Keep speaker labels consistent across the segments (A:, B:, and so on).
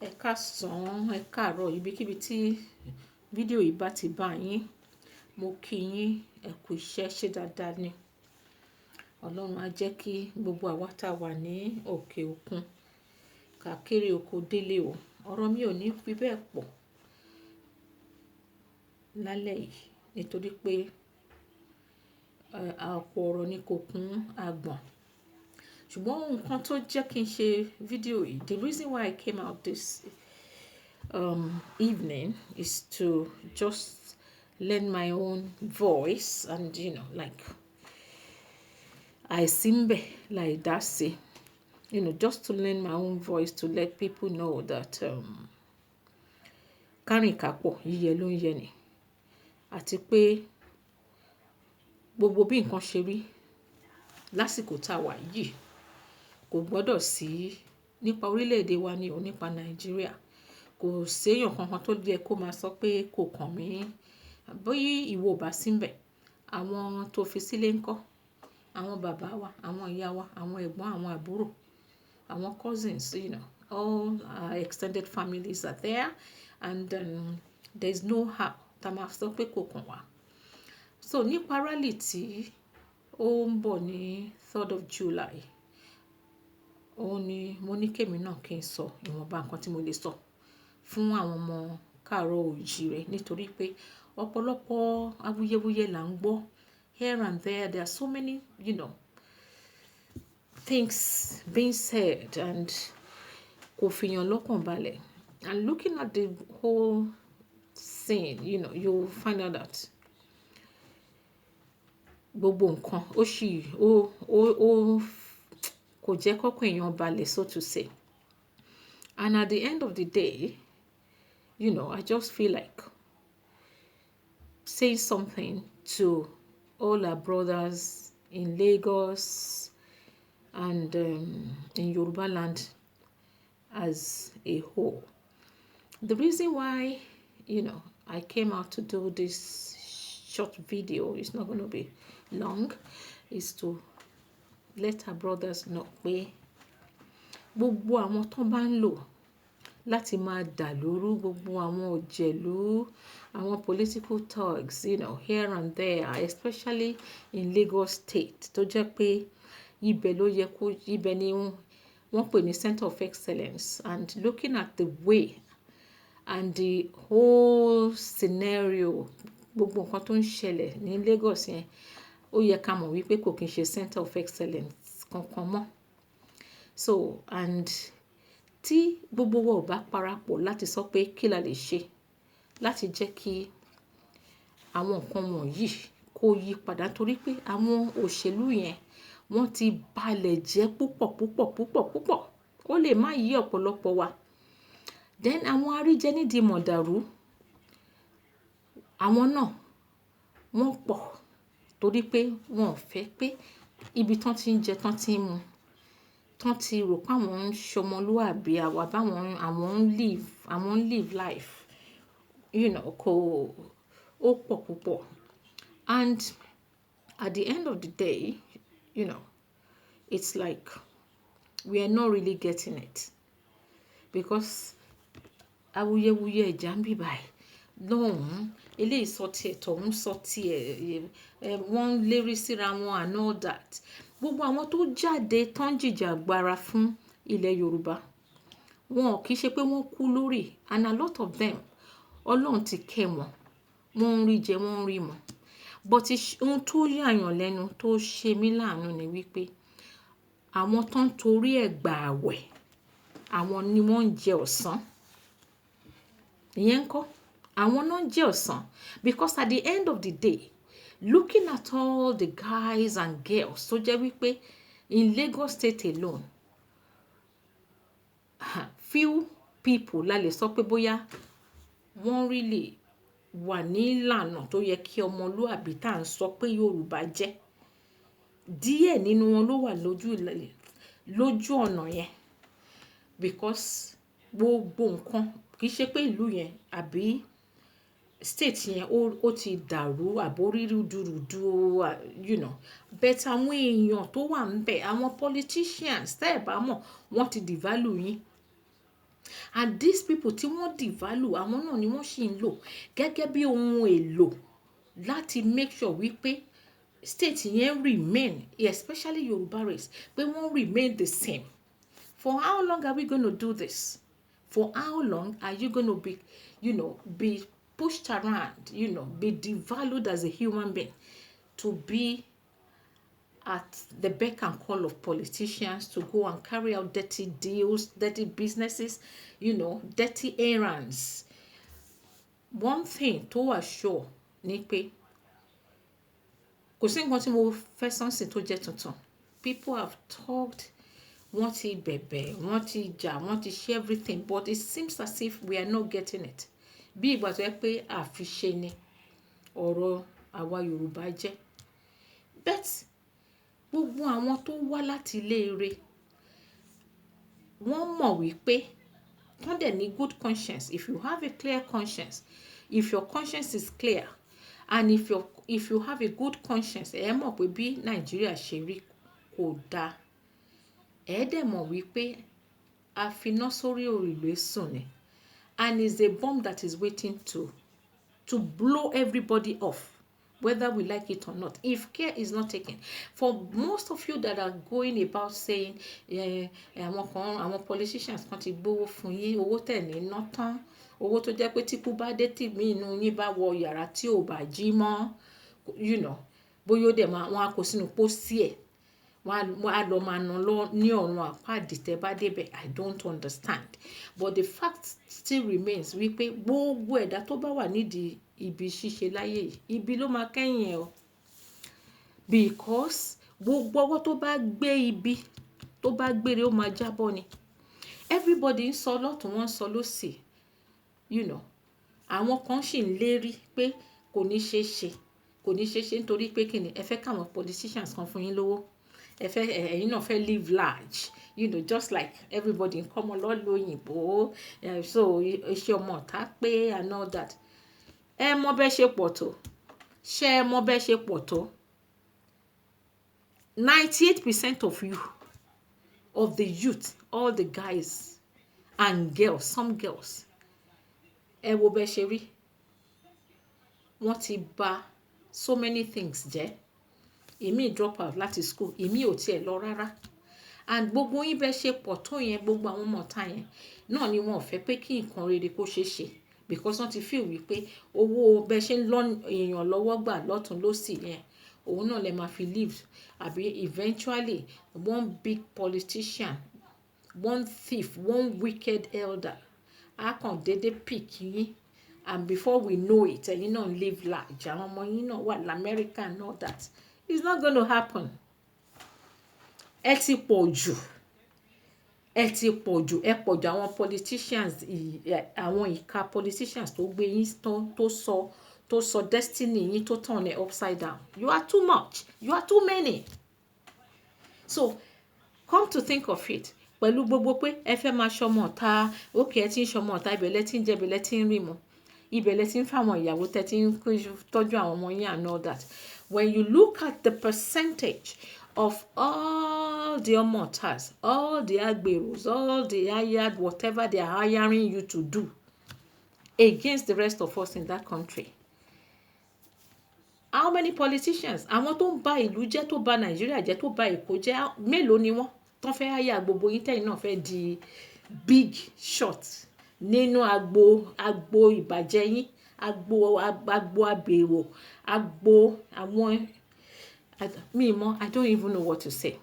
A: Ẹ káàsán, ẹ káàárọ̀, ibikíbi tí fídíò yìí bá ti bá yín, mo kí yín, ẹ kú iṣẹ́, ṣe dáadáa ni. Ọlọ́run á jẹ́ kí gbogbo àwa tá a wà ní òkè òkun ká kéré oko délé o. Ọ̀rọ̀ mi ò ní fi bẹ́ẹ̀ pọ̀ lálẹ́ yìí nítorí pé àpò ọ̀rọ̀ ni kò kún agbọ̀n. Ṣùgbọ́n nǹkan tó jẹ́ kí n ṣe fídíò yìí, the reason why I came out this evening is to just lend my own voice and like àìsínbẹ̀ láì dá sí, just to lend my own voice to let people know that kárìn kápọ̀ yíyẹ ló ń yẹ ni, àti pé gbogbo bí nǹkan ṣe rí lásìkò tá a wà yìí kò gbọ́dọ̀ sí nípa orílẹ̀-èdè wa ni ò nípa Nàìjíríà. Kò séèyàn kankan tó yẹ kó máa sọ pé kò kàn mí. Bóyá ìwọ ò bá síbẹ̀, àwọn tó fi sílé ńkọ́, àwọn bàbá wa, àwọn ìyá wa, àwọn ẹ̀gbọ́n, àwọn àbúrò, àwọn cousins, all our extended families are there, and there's no how tá a máa sọ pé kò kàn wá. So nípa rally tí ó ń bọ̀ ní 3rd of July, òun ni mo ní kémi náà kí n sọ ìwọ̀nba nǹkan tí mo lè sọ fún àwọn ọmọ káàárọ̀ oòjíire, nítorí pé ọ̀pọ̀lọpọ̀ awuyewuye là ń gbọ́ here and there. There are so many things being said and kò fìyàn lọ́kàn balẹ̀. And looking at the whole scene, you'll find out that gbogbo nǹkan kò jẹ́ kọ́kàn èèyàn balẹ̀, so to say. And at the end of the day, I just feel like saying something to all our brothers in Lagos and in Yoruba land as a whole. The reason why, I came out to do this short video, it's not going to be long, is to let our brothers know pé gbogbo àwọn tó bá ń lò láti máa dà lóru, gbogbo àwọn òjèlú, àwọn political thugs, here and there, especially in Lagos State, tó jẹ́ pé ibẹ̀ ni wọ́n pè ní center of excellence. And looking at the way and the whole scenario, gbogbo nǹkan tó ń ṣẹlẹ̀ ní Lagos yẹn, ó yẹ ká mọ̀ wípé kò kí ń ṣe center of excellence kankan mọ́. So, and tí gbogbo wa ò bá parapọ̀ láti sọ pé kí la lè ṣe láti jẹ́ kí àwọn nǹkan wọ̀nyí kó yí padà, torí pé àwọn òṣèlú yẹn wọ́n ti balẹ̀ jẹ́ púpọ̀. Ó lè má yí ọ̀pọ̀lọpọ̀ wa. Then àwọn aríjẹ nídìí mọ̀dàrú, àwọn náà wọ́n pọ̀, torí pé wọn ò fẹ́ pé ibi tán ti ń jẹ, tán ti ń mu, tán ti rò pé àwọn ń ṣọmọlúwàbí, àwọn ń live life, ó pọ̀ púpọ̀. And at the end of the day, it's like we are not really getting it, because awuyewuye ẹja ń bì báyìí lọ́hùn-ún, eléyìí sọ tiẹ̀, tọ̀hún sọ tiẹ̀, wọ́n ń lérí síra wọn and all that. Gbogbo àwọn tó jáde tán jìjàgbara fún ilẹ̀ Yorùbá, wọn kì í ṣe pé wọ́n kú lórí, and a lot of them Ọlọ́run ti kẹ́ wọn, wọ́n ń rí jẹ, wọ́n ń rí mu. But ohun tó yàyàn lẹ́nu, tó ṣe mí láàánú ni wípé àwọn tó ń torí ẹ̀ gbà àwẹ̀, àwọn ni wọ́n ń jẹ ọ̀sán. Ìyẹn ńkọ́, àwọn náà ń jẹ ọ̀sán, because at the end of the day, looking at all the guys and girls tó jẹ́ wípé in Lagos State alone, few people la lè sọ pé bóyá wọ́n really wà ní ìlànà tó yẹ kí ọmọlúàbí tá à ń sọ pé Yorùbá jẹ́. Díẹ̀ nínú wọn ló wà lójú ọ̀nà yẹn, because gbogbo nǹkan kì í ṣe pé ìlú yẹn àbí state yẹn ó ti dàrú àbóríru dúrúdú, but àwọn èèyàn tó wà ń bẹ̀, àwọn politicians tẹ́ ẹ̀ bá mọ̀, wọ́n ti devalue yín. and these people tí wọ́n devalue àwọn náà ni wọ́n ṣì ń lò gẹ́gẹ́ bí ohun èlò láti make sure wípé state yẹn remain, especially Yoruba race, pé wọ́n remain the same. For how long are we going to do this? For how long are you going to be, be pushed around, be devalued as a human being to be at the beck and call of politicians to go and carry out dirty deals, dirty businesses, dirty errands? One thing tó wà sure ni pé kò sí nǹkan tí mo fẹ́ sọ́nsìn tó jẹ́ tuntun. People have talked, wọ́n ti bẹ̀bẹ̀, wọ́n ti jà, wọ́n ti ṣe everything, but it seems as if we are not getting it. Bí ìgbà tó yẹ pé àfiṣe ni ọ̀rọ̀ àwa Yorùbá jẹ́. But gbogbo àwọn tó wá láti ilé ire wọ́n mọ̀ wípé wọ́n dẹ̀ ní good conscience. If you have a clear conscience, if your conscience is clear, and if you have a good conscience, ẹ mọ̀ pé bí Nàìjíríà ṣe rí kò dáa. Ẹ dẹ̀ mọ̀ wípé àfiná sórí òrùlé sùn ni, and it's a bomb that is waiting to blow everybody off, whether we like it or not, if care is not taken. For most of you that are going about saying àwọn politicians kan ti gbówó fún yín, owó tẹ̀ ní ná tán, owó tó jẹ́ pé tíkú bá dé tì mí inú yín bá wọ yàrá tí ò bá jí mọ́, bóyá ó dẹ̀ wọn á kó sínú pósí ẹ̀, wọn á lọ máa ná lọ ní ọ̀run àpáàdì tẹ́ bá débẹ̀. I don't understand, but the fact still remains wípé gbogbo ẹ̀dá tó bá wà nídìí ibi ṣíṣe láyé yìí, ibi ló máa kẹ́yìn ẹ̀ o, because gbogbo ọwọ́ tó bá gbé ibi tó bá gbére ó máa jábọ́ ni. Everybody ń sọ lọ́tún, wọ́n ń sọ lósì, àwọn kan sì ń lérí pé kò ní ṣeé ṣe nítorí pé kí ni ẹ fẹ́ káwọn politicians kan fún yín lówó, ẹ̀yin náà fẹ́ live large, just like everybody ń kọ́ ọmọ lọ́lọ́ òyìnbó, so iṣẹ́ ọmọ ọ̀tá pé and all that. Ẹ mọ̀ bẹ́ẹ̀ ṣe pọ̀ tó, ṣé ẹ mọ̀ bẹ́ẹ̀ ṣe pọ̀ tó? 98% of you, of the youth, all the guys and girls, some girls, ẹ wo bẹ́ẹ̀ ṣe rí, wọ́n ti bà so many things jẹ́. Èmi drop out láti school, èmi ò tiẹ̀ lọ rárá, and gbogbo yín bẹ́ẹ̀ ṣe pọ̀ tó yẹn, gbogbo àwọn ọmọ ọ̀tá yẹn náà ni wọ́n fẹ́ pé kí nǹkan rere kó ṣeé ṣe, because wọ́n ti feel wípé owó bẹ́ẹ̀ ṣe ń lọ èèyàn lọ́wọ́ gbà lọ́tún lósì yẹn, òun náà lè máa fi live, àbí eventually one big politician, one thief, one wicked elder á kàn déédéé pick yín, and before we know it, ẹ̀yin náà live large, àwọn ọmọ yín náà wà l'America and all that. It's not going to happen. Ẹ ti pọ̀ jù, ẹ pọ̀ jù àwọn politicians, àwọn ìka politicians tó gbé yín tó sọ destiny yín tó turn it upside down. You are too much. You are too many. So come to think of it, pẹ̀lú gbogbo pé ẹ fẹ́ máa ṣọmọ ọ̀tá, okay, ẹ ti ń ṣọmọ ọ̀tá, ibẹ̀ lẹ ti ń jẹ, ibẹ̀ lẹ ti ń rí mu, ibẹ̀ lẹ ti ń fáwọn ìyàwó tẹ́ ti ń tọ́jú àwọn ọmọ yín and all that. When you look at the percentage of all the omotas, all the agberos, all the hired, whatever they are hiring you to do against the rest of us in that country, how many politicians, àwọn tó ń ba ìlú jẹ́, tó ba Nàìjíríà jẹ́, tó ba Èkó jẹ́, mélòó ni wọ́n tán fẹ́ háyà gbogbo yín tẹ́yìn náà fẹ́ di big shot nínú agbo ìbàjẹ́ yín, agbo àgbèrò, agbo àwọn I don't even know what to say.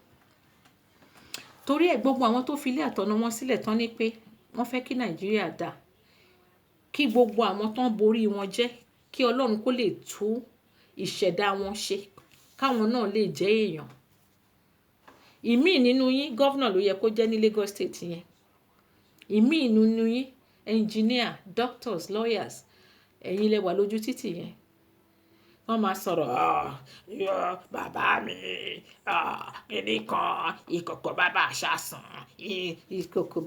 A: Torí ẹ̀ gbogbo àwọn tó fi ilé àtọ̀nà wọn sílẹ̀ tán ní pé wọ́n fẹ́ kí Nàìjíríà dà, kí gbogbo àwọn tán borí wọn jẹ́, kí Ọlọ́run kó lè tú ìṣẹ̀dá wọn ṣe, káwọn náà lè jẹ́ èèyàn. Ìmí nínú yín gọ́vnà ló yẹ kó jẹ́ ní Lagos State yẹn. Ìmí nínú yín engineer, doctors, lawyers, ẹ̀yin lẹ wà lójú títì yẹn. Wọ́n máa sọ̀rọ̀, bàbá mi, kíní kan, ìkòkò bàbá àṣàsàn, ìkòkò,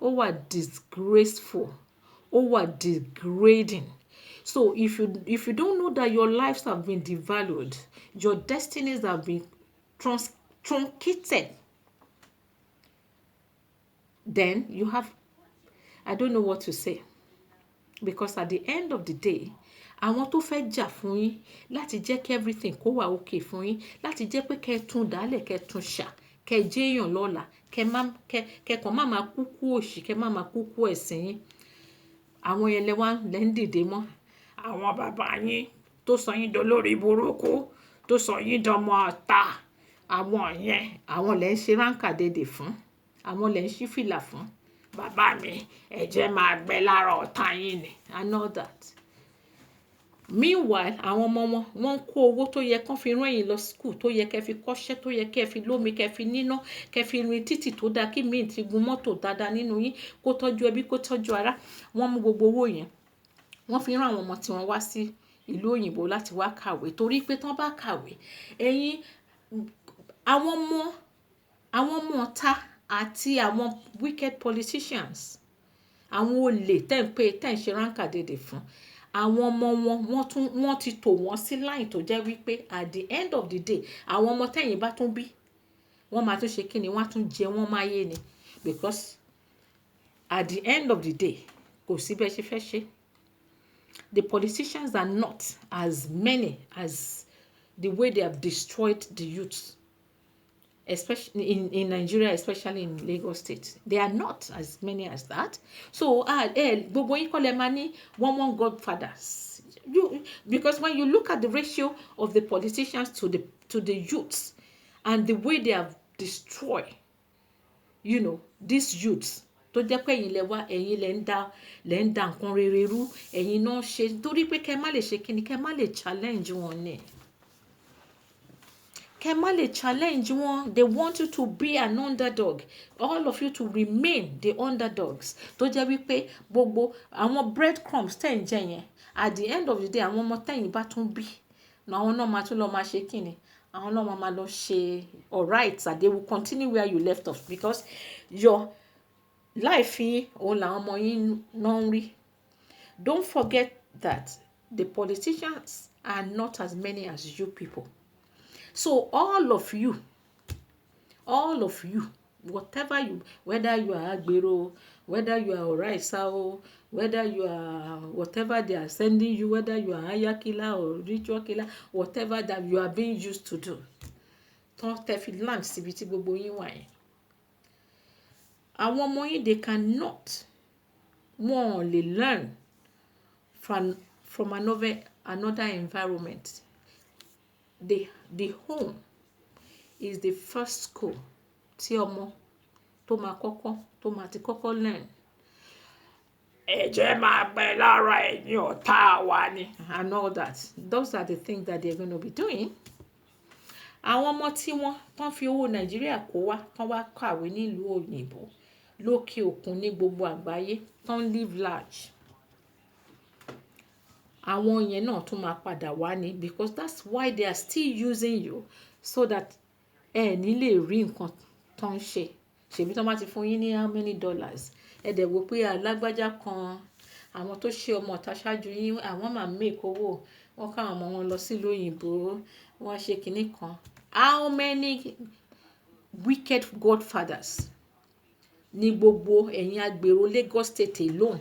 A: ó wà disgraceful, ó wà degrading. So if you don't know that your lives have been devalued, your destinies have been truncated, then you have, I don't know what to say, because at the end of the day, àwọn tó fẹ́ jà fún yín láti jẹ́ kí everything kó wà okay fún yín, láti jẹ́ pé kẹ́ tún dálẹ̀, kẹ́ tún ṣà, kẹ́ jẹ́ èèyàn lọ́la, kẹ́ kàn má máa kúkú òṣì, kẹ́ má máa kúkú ẹ̀sìn yín. Àwọn yẹn lẹ́ ń dìde mọ́. Àwọn bàbá yín tó sọ yín dolórí burúkú, tó sọ yín dọmọ ọ̀tá, àwọn yẹn, àwọn lẹ́ ń ṣe ránkà dédè fún, àwọn lẹ́ ń ṣí fìlà fún. Bàbá mi, ẹ̀jẹ̀ máa gbẹ lára ọ̀tá yín ni, and all that. Meanwhile, àwọn ọmọ wọn, wọ́n ń kó owó tó yẹ kán fi rán yín lọ school, tó yẹ kẹ́ fi kọ́ṣẹ́, tó yẹ kẹ́ fi lómi, kẹ́ fi níná, kẹ́ fi rin títì tó dáa, kí míì ti gun mọ́tò dáadáa nínú yín, kó tọ́jú ẹbí, kó tọ́jú ará. Wọ́n mú gbogbo owó yẹn, wọ́n fi rán àwọn ọmọ tí wọ́n wá sí ìlú òyìnbó láti wá kàwé, torí pé tán bá kàwé, ẹ̀yin, àwọn ọmọ ọ̀tá àti àwọn wicked politicians, àwọn olè tẹ́ ń ṣe ránkà dédè fún, àwọn ọmọ wọ́n ti tò wọ́n sí line tó jẹ́ wípé at the end of the day, àwọn ọmọ tẹ́yìn bá tún bí, wọ́n máa tún ṣe kí ni, wọ́n á tún jẹ wọ́n máyé ni, because at the end of the day, kò sí bẹ́ẹ̀ ṣe fẹ́ ṣe. The politicians are not as many as the way they have destroyed the youth, especially in Nigeria, especially in Lagos State. They are not as many as that. So, gbogbo yín kọ́ lẹ máa ní one godfathers. Because when you look at the ratio of the politicians to the youths, and the way they have destroyed, these youths, tó jẹ́ pé ẹ̀yin lẹ wá, ẹ̀yin lẹ ń da nǹkan rere rú, ẹ̀yin náà ṣe, torí pé kẹ́ má lè ṣe kíni, kẹ́ má lè challenge wọn ni. Kẹ́ má lè challenge wọn. They want you to be an underdog. All of you to remain the underdogs. Tó jẹ́ wípé gbogbo àwọn breadcrumbs tẹ́ ń jẹ yẹn, at the end of the day, àwọn ọmọ tẹ́yìn bá tún bí, àwọn náà máa tún lọ máa ṣe kíni, àwọn náà máa lọ ṣe alright, and they will continue where you left off, because your life yín òun làwọn ọmọ yín náà ń rí. Don't forget that the politicians are not as many as you people. So all of you, whatever whether you are Agbero, whether you are Oraisa, whether you are whatever they are sending you, whether you are Aya killer or ritual killer, whatever that you are being used to do, tán tẹ́ fi land síbi tí gbogbo yín wà yẹn. Àwọn ọmọ yín, they cannot, wọ́n lè learn from another environment. The home is the first school tí ọmọ tó máa ti kọ́kọ́ learn. Ẹ̀jẹ̀ máa gbẹ lára ẹ̀yin ọ̀tá wa ni, and all that. Those are the things that they're going to be doing. Àwọn ọmọ tí wọ́n tán fi owó Nàìjíríà kó wá, tán wá kàwé nílùú òyìnbó, lókè òkun, ní gbogbo àgbáyé, tán live large. Àwọn yẹn náà tún máa padà wá ní, because that's why they are still using you, so that ní lè rí nǹkan tó ń ṣe. Ṣèbí tán bá ti fún yín ní how many dollars, dẹ̀ wò pé alágbájá kan, àwọn tó ṣe ọmọ ọ̀tá ṣáájú yín, àwọn máa make owó, wọ́n káwọn ọmọ wọn lọ sílùú òyìnbó, wọ́n ṣe kinní kan. How many wicked godfathers ní gbogbo ẹ̀yin Agbero Lagos State alone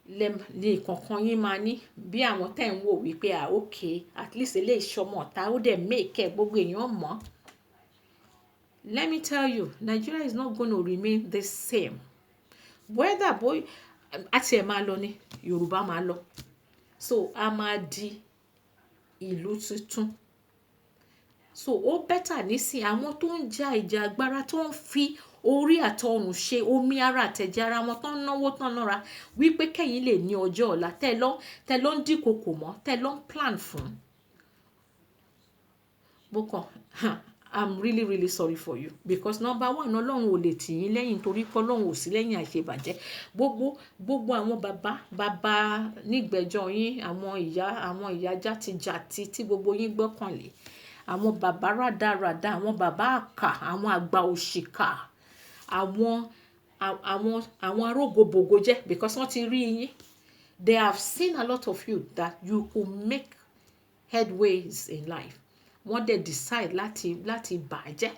A: lè kankan yín máa ní, bí àwọn tẹ́ ń wò wípé okay, at least eléyìí ṣọmọ ọ̀tá, ó dẹ̀ make gbogbo èèyàn mọ̀. Let me tell you, Nigeria is not going to remain the same. Whether àti ẹ̀ máa lọ ni, Yorùbá máa lọ. So a máa di ìlú tuntun. So ó better nísìn, àwọn tó ń ja ìjà agbára, tó ń fi orí àtọrùn ṣe omi ara àtẹ̀jẹ̀ ara wọn, tó ń náwó tán nára, wípé kẹ́yìn lè ní ọjọ́ ọ̀la, tẹ́ lọ ń dínkòkò mọ́, tẹ́ lọ ń plan fún. I'm really, really sorry for you, because number one, Ọlọ́run ò lè tì yín lẹ́yìn, torí pé Ọlọ́run ò sí lẹ́yìn àṣebàjẹ́. Gbogbo àwọn bàbá nígbẹ̀jọ́ yín, àwọn ìyá játijàti tí gbogbo yín gbọ́kànlé, àwọn bàbá rádaràda, àwọn bàbá àkà, àwọn àgbà òṣìkà, àwọn arógbogbò jẹ́, because wọ́n ti rí yín. They have seen a lot of you that you could make headways in life. Wọ́n dẹ̀ decide láti bàjẹ́.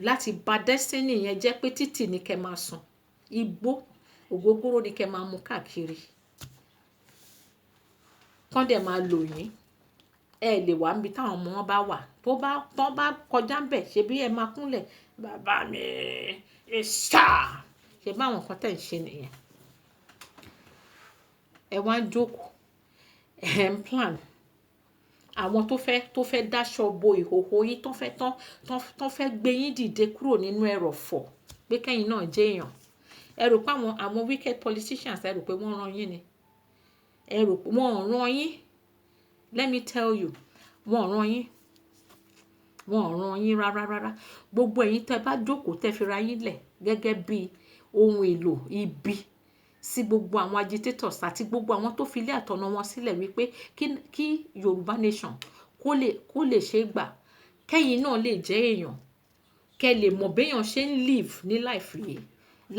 A: láti bà destiny yẹn jẹ́ pé títì ní kẹ́ máa sùn, igbó ògógóró ní kẹ́ máa mu káàkiri, kán dẹ̀ máa lò yín. Ẹ lè wà níbi táwọn ọmọ wọn bá wà, tó bá kọjá ńbẹ̀ ṣebí ẹ máa kúnlẹ̀, bàbá mi ṣá, ṣe báwọn kan tẹ̀ ń ṣe nìyẹn. Ẹ wá ń jókòó, ẹ ń plan àwọn tó fẹ́ dáṣọ bo ìhòhò yín, tó fẹ́ gbé yín dìde kúrò nínú ẹrọ̀fọ̀ pé kẹ́yìn náà jẹ́ èèyàn. Ẹ rò pé àwọn wicked politicians, ẹ rò pé wọ́n rán yín ni? Ẹ rò pé wọ́n rán yín? Let me tell you, wọ́n rán yín. Wọ́n rán yín rárá. Gbogbo ẹ̀yin tẹ́ bá jókòó tẹ́ fi ra yín lẹ̀ gẹ́gẹ́ bí ohun èlò ibi sí gbogbo àwọn agitators àti gbogbo àwọn tó fi ilé àtọ̀nà wọn sílẹ̀ wípé kí Yorùbá nation kó lè ṣe gbà, kẹ́yìn náà lè jẹ́ èèyàn, kẹ́ lè mọ̀ béèyàn ṣe ń live ní life yìí,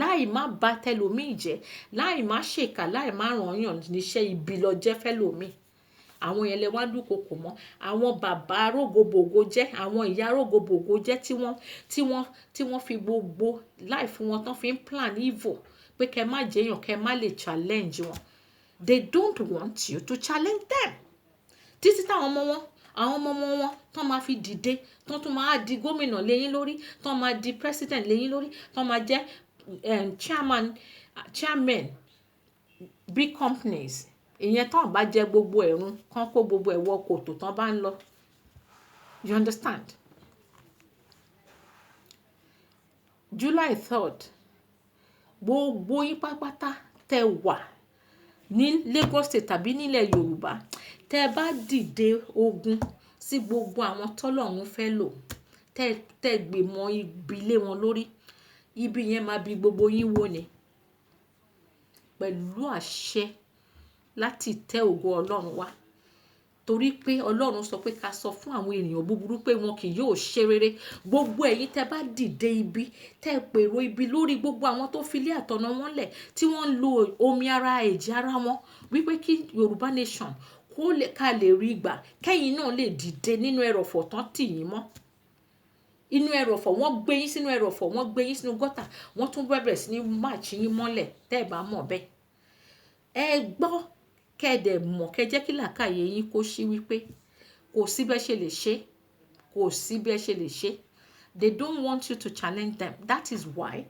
A: láì má bà tẹlòmíì jẹ́, láì má ṣèkà, láì má ràn yàn níṣẹ́ ibi lọ jẹ́ fẹ́lòmíì. Àwọn yẹn lẹ wá dúnkokò mọ́, àwọn bàbá rógobògo jẹ́, àwọn ìyá rógobògo jẹ́ tí wọ́n fi gbogbo life wọn tán fi ń plan evil pé kẹ́ má jẹ́yàn, kẹ́ má lè challenge wọn. They don't want you to challenge them. Títí táwọn ọmọ wọn tán máa fi dìde, tán tún máa di gómìnà léyín lórí, tán máa di president léyín lórí, tán máa jẹ́ chairman big companies. Ìyẹn tán bá jẹ gbogbo ẹ̀rún, kán kó gbogbo ẹ̀wọ̀ kòtò tán bá ń lọ. You understand? July 3rd, gbogbo yín pátápátá tẹ́ wà ní Lagos State tàbí nílẹ̀ Yorùbá, tẹ́ bá dìde ogun sí gbogbo àwọn tọ́lọ́run fẹ́ lò, tẹ́ gbìmọ̀ ibi lé wọn lórí, ibi yẹn máa bi gbogbo yín wó ni. Pẹ̀lú àṣẹ láti tẹ́ ògo Ọlọ́run wá. Torí pé Ọlọ́run sọ pé ká sọ fún àwọn ènìyàn búburú pé wọn kì yóò ṣe rere. Gbogbo ẹ̀yin tẹ́ bá dìde ibi, tẹ́ pèrò ibi lórí gbogbo àwọn tó fi ilé àtọ̀nà wọn lẹ̀, tí wọ́n ń lo omi ara ẹ̀jẹ̀ ara wọn wípé kí Yorùbá nation ká lè rí gbà, kẹ́yìn náà lè dìde nínú ẹrọ̀fọ̀ tán tì yín mọ́. Inú ẹrọ̀fọ̀, wọ́n gbé yín sínú ẹrọ̀fọ̀, wọ́n gbé yín sínú gọ́tà, wọ́n tún bẹ̀rẹ̀ sí ní máàchì yín mọ́lẹ̀ tẹ́ ẹ bá mọ̀ bẹ́ẹ̀. Ẹ gbọ́, kẹ́dẹ̀ mọ̀, kẹ́ jẹ́ kí làákàyè yín kó ṣí wípé kò sí bẹ́ẹ̀ ṣe lè ṣe, kò sí bẹ́ẹ̀ ṣe lè ṣe. They don't want you to challenge them. That is why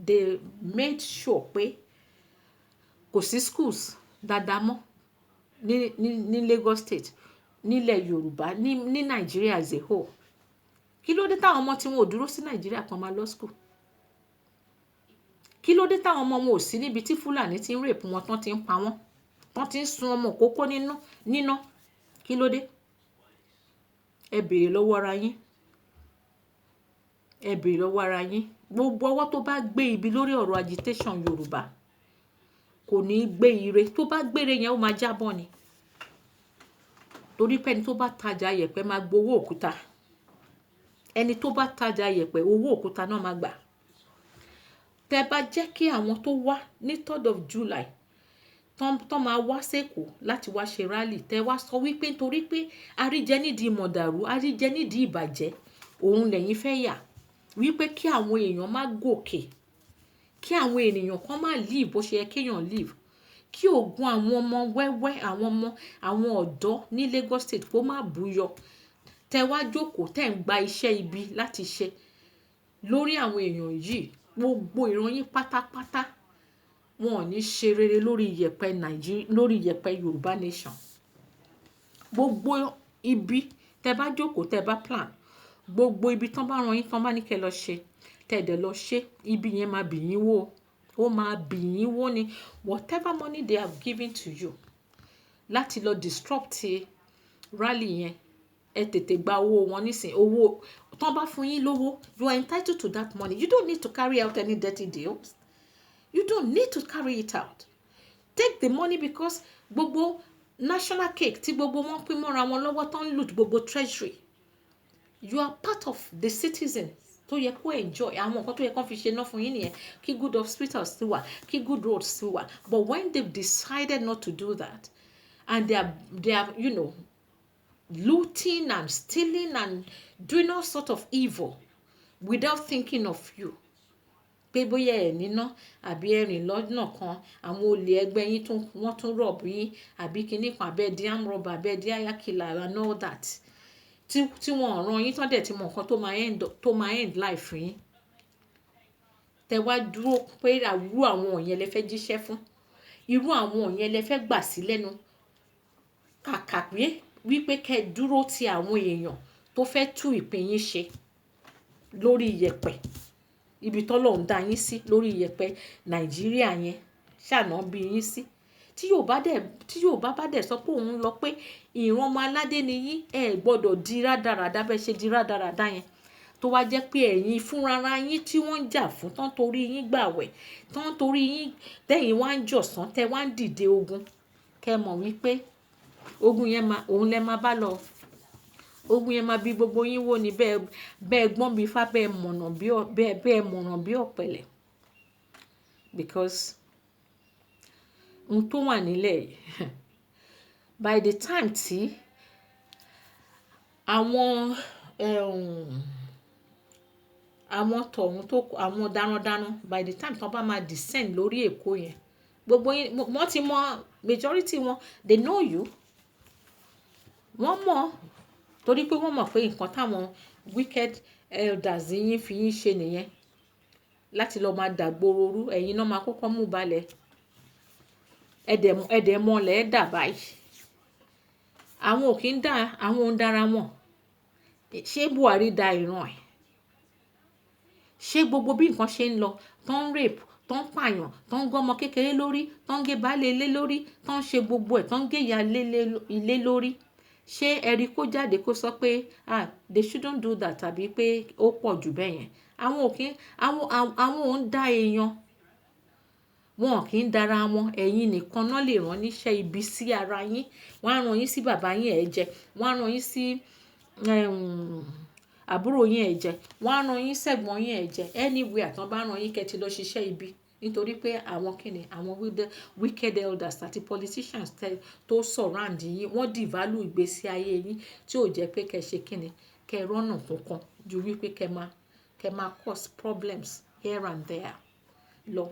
A: they made sure pé kò sí schools dáadáa mọ́ ní Lagos State, nílẹ̀ Yorùbá, ní Nigeria as a whole. Kí ló dé táwọn ọmọ tí wọn ò dúró sí Nigeria kan máa lọ school? Kí ló dé táwọn ọmọ wọn ò sí níbi tí Fúlàní ti ń rape wọn, tán ti ń pa wọ́n, tán ti ń sun ọmọ kókó níná? Kí ló dé? Ẹ béèrè lọ́wọ́ ara yín. Ẹ béèrè lọ́wọ́ ara yín. Gbogbo ọwọ́ tó bá gbé ibi lórí ọ̀rọ̀ agitation Yorùbá kò ní gbé ire. Tó bá gbére yẹn ó máa jábọ́ ni. Torí pé ẹni tó bá tajà yẹ̀pẹ̀ máa gbowó òkúta. Ẹni tó bá tajà yẹ̀pẹ̀, owó òkúta náà máa gbà. Tẹ́ bá jẹ́ kí àwọn tó wá ní 3rd of July tán máa wá sẹ́kọ̀ọ́ láti wá ṣe rally, tẹ́ wá sọ wípé nítorí pé àríjẹ nídìí mọ̀dàrú, àríjẹ nídìí ìbàjẹ́, òun lẹ́yìn fẹ́ yà, wípé kí àwọn èèyàn má gòkè, kí àwọn ènìyàn kan má live bó ṣe yẹ kéèyàn live, kí ògùn àwọn ọmọ wẹ́wẹ́, àwọn ọ̀dọ́ ní Lagos State kó má búyọ. Tẹ́ wá jókòó, tẹ́ ń gba iṣẹ́ ibi láti ṣe lórí àwọn èèyàn yìí. Gbogbo ìran yín pátápátá wọn ò ní ṣe rere lórí iyẹ̀pẹ̀ Nàìjíríà, lórí iyẹ̀pẹ̀ Yorùbá nation. Gbogbo ibi tẹ́ bá jókòó, tẹ́ bá plan, gbogbo ibi tán bá rán yín, tán bá ní kẹ́ lọ ṣe, tẹ́ dẹ̀ lọ ṣe, ibi yẹn máa bì yín wó. Ó máa bì yín wó ni. Whatever money they have given to you láti lọ disrupt rally yẹn, ẹ tètè gba owó wọn nísìn. Owó tán bá fún yín lówó, you are entitled to that money. You don't need to carry out any dirty deals. You don't need to carry it out. Take the money, because gbogbo national cake tí gbogbo wọn pín mọ́ra wọn lọ́wọ́ tán loot gbogbo treasury. You are part of the citizens tó yẹ kó enjoy àwọn nǹkan tó yẹ kó fi ṣe ná fún yín nìyẹn. Kí good hospitals ti wà, kí good roads ti wà. But when they've decided not to do that, and they are looting and stealing and doing all sort of evil, without thinking of you pé bóyá ẹ̀ níná àbí ẹ̀rìn lọ́nà kan àwọn olè ẹgbẹ́ yín wọ́n tún rọ̀bù yín àbí kinní kan abẹ́ di arm robber abẹ́ di ayakila and all that tí wọ́n ràn yín tán dẹ̀ ti mọ nǹkan tó máa end life yín tẹ wá dúró pé irú àwọn yẹn lẹ fẹ́ jíṣẹ́ fún irú àwọn yẹn lẹ fẹ́ gbà sí lẹ́nu kàkà pé wípé kẹ́ dúró ti àwọn èèyàn tó fẹ́ tú ìpín yín ṣe lórí iyẹ̀pẹ̀ ibi tọ́lọ́run dá yín sí lórí iyẹ̀pẹ̀ Nàìjíríà yẹn ṣàná bí yín sí tí Yorùbá bá dẹ̀ sọ pé òun lọ pé ìran ọmọ aládé ni yín ẹ gbọ́dọ̀ di rádaràdá bẹ́ẹ̀ ṣe di rádaràdá yẹn tó wá jẹ́ pé ẹ̀yin fúnrara yín tí wọ́n ń jà fún tán torí yín gbàwẹ̀ tán torí yín tẹ̀yin wá ń jọ̀sán tẹ wá ń dìde ogun kẹ́ mọ̀ wípé ogun yẹn òun lẹ máa bá lọ ogun yẹn máa bí gbogbo yín wó ni bẹ́ẹ̀ gbọ́n bí ifá bẹ́ẹ̀ mọ̀nà bí ọ̀pẹ̀lẹ̀ because ohun tó wà nílẹ̀ yìí by the time tí àwọn darandaran by the time tí wọ́n bá máa descend lórí Èkó yẹn gbogbo yín wọ́n ti mọ majority wọn they know you wọ́n mọ̀ torí pé wọ́n mọ̀ pé nǹkan táwọn wicked elders yín fi yín ṣe nìyẹn láti lọ́ọ́ máa dàgbòrò rú ẹ̀yin náà máa kọ́kọ́ mú balẹ̀ ẹ̀dẹ̀ mọ́lẹ̀ ẹ̀ dà báyìí àwọn ò kí ń dá àwọn ò ń dára wọn ṣé Buhari da ìran ẹ̀ ṣé gbogbo bí nǹkan ṣe ń lọ tó ń rape tó ń pààyàn tó ń gọ́mọ kékeré lórí tó ń gé baálé ilé lórí tó ń ṣe gbogbo ẹ̀ tó ń gé ìyá ilé lórí ṣé ẹ̀rí kó jáde kó sọ pé they shouldn't do that tàbí pé ó pọ̀ jù bẹ́ẹ̀ yẹn àwọn ò ń dá èèyàn wọn kì í dára wọn ẹ̀yin nìkan náà lè rán níṣẹ́ ibi sí ara yín wọ́n á rán yín sí bàbá yín ẹ̀ jẹ wọ́n á rán yín sí àbúrò yín ẹ̀ jẹ wọ́n á rán yín sẹ́gbọ̀n yín ẹ̀ jẹ anywhere àtàn bá rán yín kẹ́tì lọ ṣiṣẹ́ ibi nítorí pé àwọn kìnnì àwọn wicked elders àti politicians tó surround yín wọ́n devalue ìgbésí ayé yín tí ò jẹ́ pé kẹ́ ṣe kìnnì kẹ́ rọ́nà kankan ju wípé kẹ́ máa cause problems here and there lọ.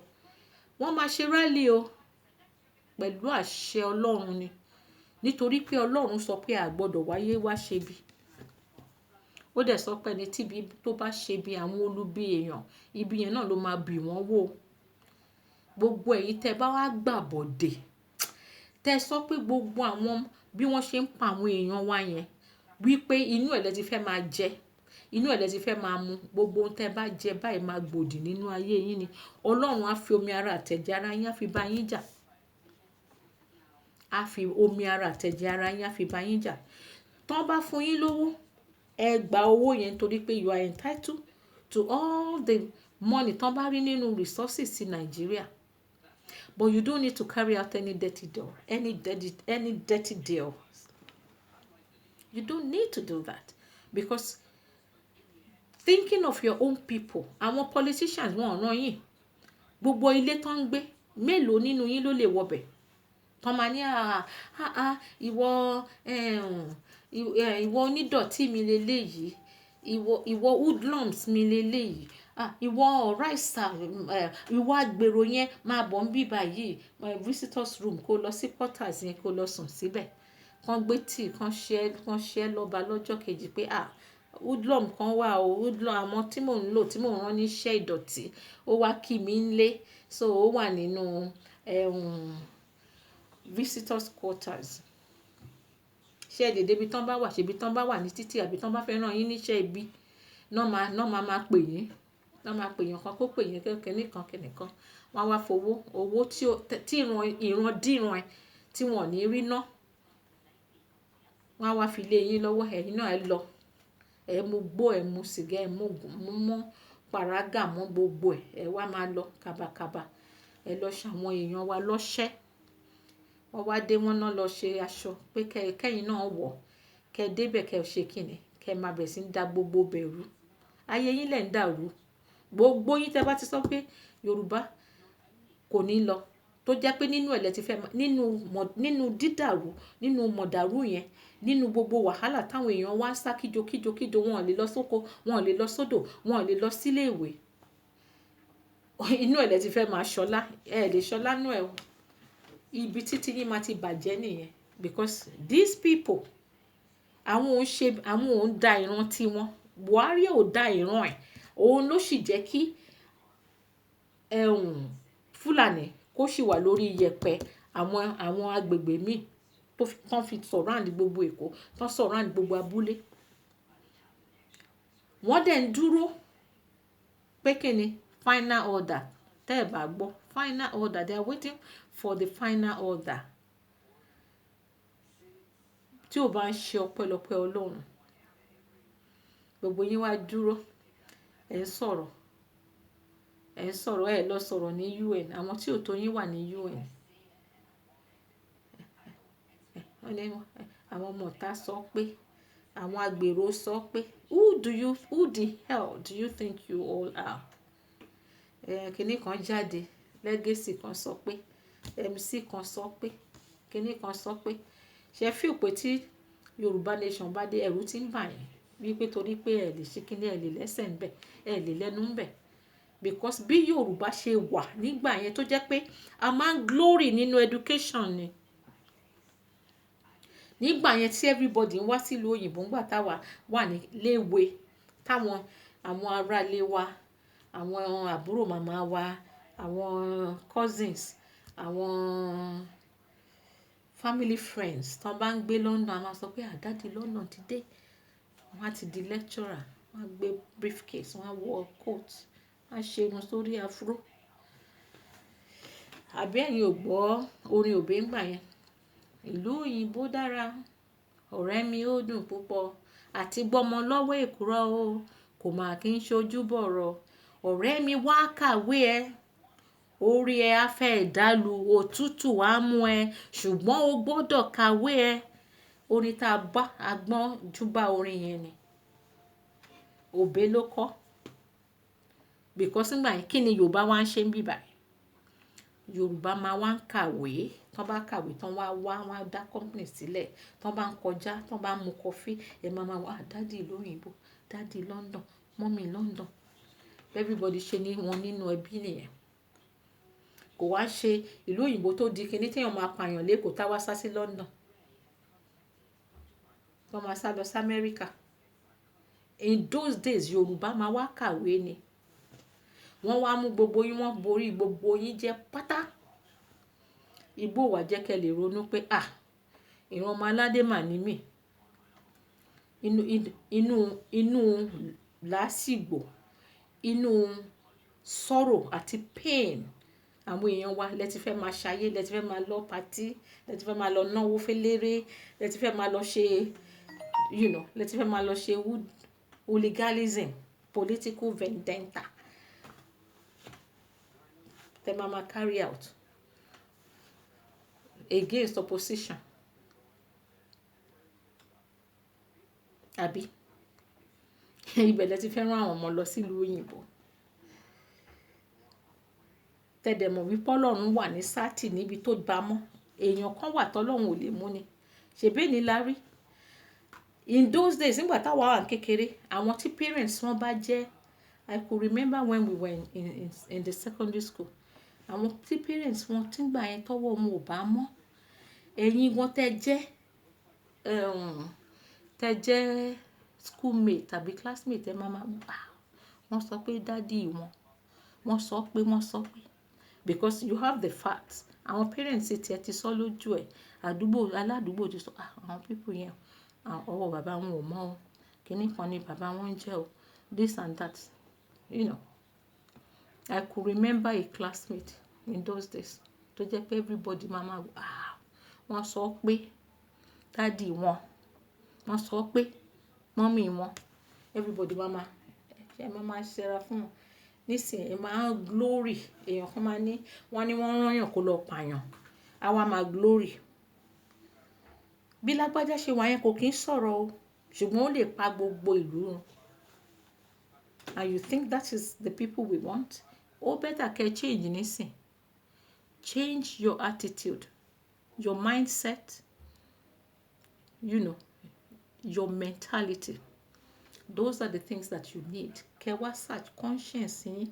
A: Wọ́n máa ṣe rally o pẹ̀lú àṣẹ Ọlọ́run ni nítorí pé Ọlọ́run sọ pé a gbọ́dọ̀ wáyé wá ṣe bí ó dẹ̀ sọ pé ẹni tíbi tó bá ṣe bí àwọn olubi èèyàn ibi yẹn náà ló máa bì wọ́n wò gbogbo ẹ̀yin tẹ́ bá wá gbàbọ̀dè tẹ́ sọ pé gbogbo àwọn bí wọ́n ṣe ń pa àwọn èèyàn wa yẹn wípé inú ẹ̀ lẹ ti fẹ́ máa jẹ inú ẹ̀ lẹ ti fẹ́ máa mu gbogbo ohun tẹ́ bá jẹ báyìí máa gbòdì nínú ayé yín ni Ọlọ́run á fi omi ara àtẹ̀jẹ̀ ara yín á fi bá yín jà á fi omi ara àtẹ̀jẹ̀ ara yín á fi bá yín jà tán bá fún yín lówó ẹ gba owó yẹn torí pé you are entitled to all the money tán bá rí nínú resources ti Nàìjíríà but you don't need to carry out any dirty deal you don't need to do that because thinking of your own people àwọn politicians wọn ràn yín gbogbo ilé tán ń gbé mélòó nínú yín ló lè wọbẹ̀ tán máa ní ìwọ onídọ̀tí mi leléyìí ìwọ hoodlums mi leléyìí ìwọ ọ̀ráìsà ìwọ àgbèrò yẹn máa bọ̀ ń bí báyìí visitors room kó lọ sí quarters yẹn kó lọ sùn síbẹ̀ kán gbé tíì kán ṣe lọ́ba lọ́jọ́ kejì pé hoodlum kan wà o hoodlum àwọn tí mò ń lò tí mò ń rán níṣẹ́ ìdọ̀tí ó wá kí mi ń lé so ó wà nínú visitors quarters ṣé ẹ dédé ibi tán bá wà ṣebi tán bá wà ní títì àbí tán bá fẹ́ ràn yín níṣẹ́ ibi náà máa pè yín náà máa pè yín kan kó pè yín kẹ́nìkan wọ́n wá fowó owó tí ìran díran ẹ tí wọ́n ní rí ná wọ́n wá fi lé yín lọ́wọ́ ẹ̀yin náà ẹ lọ ẹ mú gbó ẹ mú sìgá ẹ mú mọ́ pàrágà mọ́ gbogbo ẹ wá máa lọ kábàkábà ẹ lọ ṣàwọn èèyàn wa lọ́ṣẹ́ wọ́n wá dé wọ́n náà lọ ṣe aṣọ pé kẹ́yìn náà wọ̀ kẹ́ débẹ̀ kẹ́ ṣe kìnnì kẹ́ máa bẹ̀rẹ̀ sí ń da gbogbo bẹ̀rù ayé yín lẹ̀ ń dàrú gbogbo yín tẹ́ bá ti sọ pé Yorùbá kò ní lọ tó jẹ́ pé nínú ẹ̀ lẹ ti fẹ́ nínú dídàrú nínú mọ̀dàrú yẹn nínú gbogbo wàhálà táwọn èèyàn wá ń sá kíjokíjo wọn ò lè lọ sóko wọn ò lè lọ sódò wọn ò lè lọ sílé ìwé inú ẹ̀ lẹ ti fẹ́ máa ṣọlá ẹ lè ṣọlá nú ẹ̀ o ibi títí yín máa ti bàjẹ́ nìyẹn because these people àwọn òun da ìran tiwọn Buhari ò da ìran ẹ̀ òun ló sì jẹ́ kí Fúlàní kó sì wà lórí iyẹ̀pẹ̀ àwọn agbègbè míì tán fi surround gbogbo Èkó tán surround gbogbo abúlé wọ́n dẹ̀ ń dúró pé kí ni final order tẹ́ ẹ̀ bá gbọ́ final order they are waiting for the final order tí ò bá ń ṣe ọpẹ́lọpẹ́ Ọlọ́run gbogbo yín wá dúró ẹ̀ ń sọ̀rọ̀ ẹ̀ lọ sọ̀rọ̀ ní UN àwọn tí ò tó yín wà ní UN àwọn ọmọ ọ̀tá sọ pé àwọn agbèrò sọ pé who the hell do you think you all are kinní kan jáde Legacy kan sọ pé MC kan sọ pé kinní kan sọ pé ṣe fíò pé tí Yorùbá nation bá dé ẹ̀rù tí ń bà yín wípé torí pé ẹ lè ṣe kíní ẹ lè lẹ́sẹ̀ ń bẹ̀ ẹ lè lẹ́nu ń bẹ̀ because bí Yorùbá ṣe wà nígbà yẹn tó jẹ́ pé a máa ń glory nínú education ni nígbà yẹn tí everybody ń wá sílùú òyìnbó ńgbà táwa wà ní léwe táwọn àwọn aráalé wa àwọn àbúrò màmá wa àwọn cousins àwọn family friends tán bá ń gbé London a máa sọ pé àdádi London ti dé wọ́n á ti di lecturer wọ́n á gbé briefcase wọ́n á wọ coat wọ́n á ṣe irun sórí afro àbí ẹ̀yin ò gbọ́ orin òbí ńgbà yẹn ìlú òyìnbó dára ọ̀rẹ́ mi ó dùn púpọ̀ àti gbọ́mọ lọ́wọ́ èkúrọ́ o kò máa kí ń ṣojú bọ̀rọ̀ ọ̀rẹ́ mi wá kàwé ẹ orí ẹ á fẹ́ ìdálù òtútù á mú ẹ ṣùgbọ́n o gbọ́dọ̀ kàwé ẹ orin tá a bá agbọ́n júbà orin yẹn ni òbé ló kọ́ because nígbà yẹn kí ni Yorùbá wá ń ṣe ń bíbà Yorùbá máa wá ń kàwé tán bá kàwé tán wá dá company sílẹ̀ tán bá ń kọjá tán bá ń mu kọfí ẹ máa wá dádì ìlú òyìnbó dádì London mọ́mì London everybody ṣe ní wọn nínú ẹbí nìyẹn kò wá ṣe ìlú òyìnbó tó di kíní téèyàn máa pààyàn lẹ́kọ̀ọ́ tá wá sá sí London wọ́n máa sá lọ sí America in those days Yorùbá máa wá kàwé ni wọ́n wá mú gbogbo yín wọ́n borí gbogbo yín jẹ́ pátá igbó wà jẹ́ kẹ́ lè ronú pé ìran ọmọ aládé mà ní mí inú lásìgbò inú sorrow àti pain àwọn èèyàn wa lẹ́ti fẹ́ máa ṣayé lẹ́ti fẹ́ máa lọ pàtí lẹ́ti fẹ́ máa lọ náwó fẹ́lẹ́rẹ́ lẹ́ti fẹ́ máa lọ ṣe lẹ́ti fẹ́ máa lọ ṣe hooliganism political vendetta tẹ́ máa carry out against opposition àbí ibẹ̀ lẹ́ti fẹ́ rán àwọn ọmọ lọ sílùú òyìnbó tẹ́dẹ̀mọ̀ wípé Ọlọ́run wà ní sátì níbi tó bá mọ́ èèyàn kan wà tọ́lọ́run ò lè mú ni ṣèbí ni la rí in those days nígbà táwa wà kékeré àwọn tí parents wọn bá jẹ́ I could remember when we were in the secondary school àwọn tí parents wọn tí gbà yẹn tọ́wọ́ wọn ò bá mọ́ ẹ̀yin wọn tẹ́ jẹ́ schoolmate tàbí classmate ẹ máa wọ́n sọ pé dádì wọ́n sọ pé because you have the facts àwọn parents ti ẹ ti sọ lójú ẹ aládùúgbò ti sọ àwọn people yẹn ọwọ́ bàbá wọn ò mọ́ o kíní kan ni bàbá wọn ń jẹ́ o this and that I could remember a classmate in those days tó jẹ́ pé everybody máa wọ́n sọ pé dádì wọ́n sọ pé mọ́mì wọn everybody máa ṣẹ́ra fún wọn nísìnyí ẹ máa ń glory èèyàn kan máa ní wọ́n rányàn kó lọ pààyàn àwa máa glory bí lágbájá ṣe wà yẹn kò kí ń sọ̀rọ̀ o ṣùgbọ́n ó lè pa gbogbo ìlú run and you think that is the people we want ó better kẹ́ change nísìn change your attitude, your mindset, your mentality. Those are the things that you need. Kẹ́ wá search conscience yín.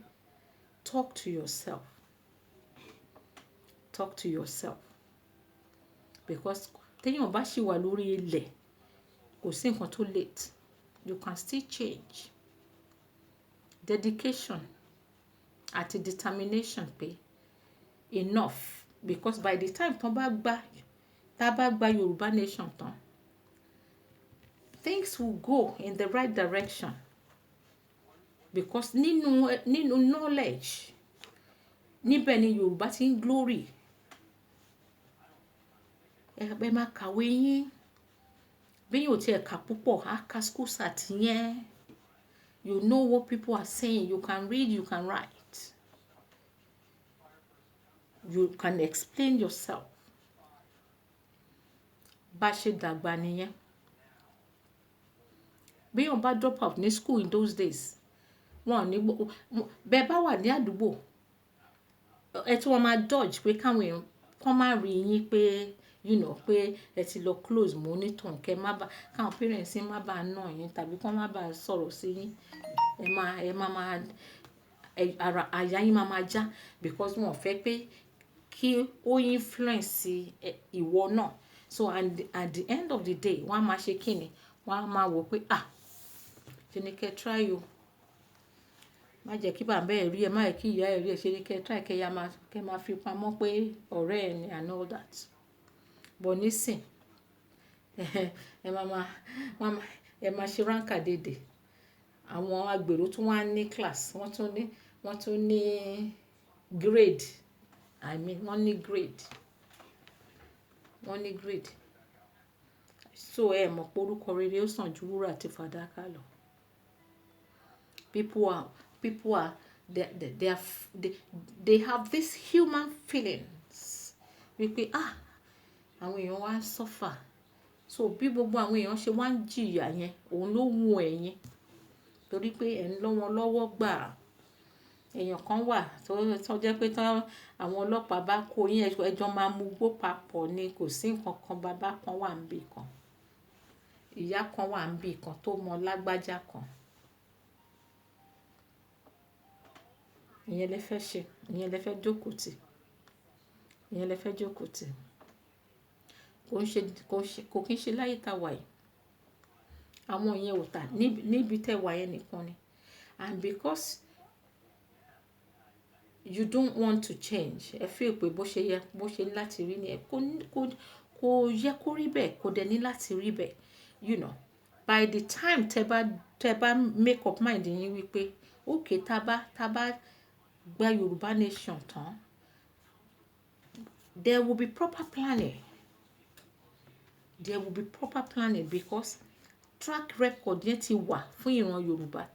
A: Talk to yourself. Talk to yourself. Because téèyàn bá ṣì wà lórí ilẹ̀, kò sí nǹkan tó late. You can still change. Dedication àti determination pé enough. Because by the time tá bá gba Yorùbá nation tán, things will go in the right direction. Because nínú knowledge, níbẹ̀ ni Yorùbá ti ń glory. Ẹ máa kàwé yín. Bí yóò tiẹ̀ kà púpọ̀, á ka school sat yẹn. You know what people are saying. You can read, you can write. You can explain yourself. Bá ṣe dàgbà nìyẹn. Bí yóò bá drop out ní school in those days, wọn ò ní bẹ́ẹ̀ bá wà ní àdúgbò, ẹ tí wọ́n máa dodge pé káwọn èèyàn kọ́ máa rí yín pé pé ẹ ti lọ close mọ́ onítàn káwọn parents yín má bàa nà yín tàbí kọ́ má bàa sọ̀rọ̀ sí yín. Àyà yín máa já because wọn ò fẹ́ pé kí ó influence ìwọ náà. So at the end of the day, wọ́n á máa ṣe kíni? Wọ́n á máa wò pé ṣe ni kẹ́ try o. Má jẹ́ kí bàbá ẹ̀ rí ẹ, má jẹ́ kí ìyá ẹ̀ rí ẹ, ṣe ni kẹ́ try kẹ́ máa fi pamọ́ pé ọ̀rẹ́ ẹ ni and all that. But nísìn, ẹ máa ṣe ránkà dédé. Àwọn agbèrò tún wá ní class, wọ́n tún ní grade. Wọ́n ní grade. So ẹ mọ̀ pé orúkọ rere ó sàn ju wúrà àti fàdákà lọ. People are they have these human feelings. Wípé àwọn èèyàn wá ń suffer. So bí gbogbo àwọn èèyàn ṣe wá ń jìyà yẹn, òun ló wù ẹ̀yin. Torí pé ẹ̀ ń lọ́ wọn lọ́wọ́ gbà. Èèyàn kan wà tó jẹ́ pé àwọn ọlọ́pàá bá kó yín, ẹjọ́ máa mú gbó papọ̀ ni, kò sí nǹkan kan. Bàbá kan wà níbì kan, ìyá kan wà níbì kan tó mọ lágbájá kan. Ìyẹn lẹ fẹ́ ṣe, ìyẹn lẹ fẹ́ jókòó tì. Kò kí ń ṣe láyé tá wà yìí. Àwọn yẹn ò tà níbi tẹ́ wà yẹn nìkan ni. And because you don't want to change, ẹ feel pé bó ṣe ní láti rí ni ẹ kò yẹ kó rí bẹ́ẹ̀, kò dẹ̀ ní láti rí bẹ́ẹ̀. By the time tẹ́ bá make up mind yín wípé okay, tá bá gba Yorùbá nation tán, there will be proper planning. Because track record yẹn ti wà fún ìran Yorùbá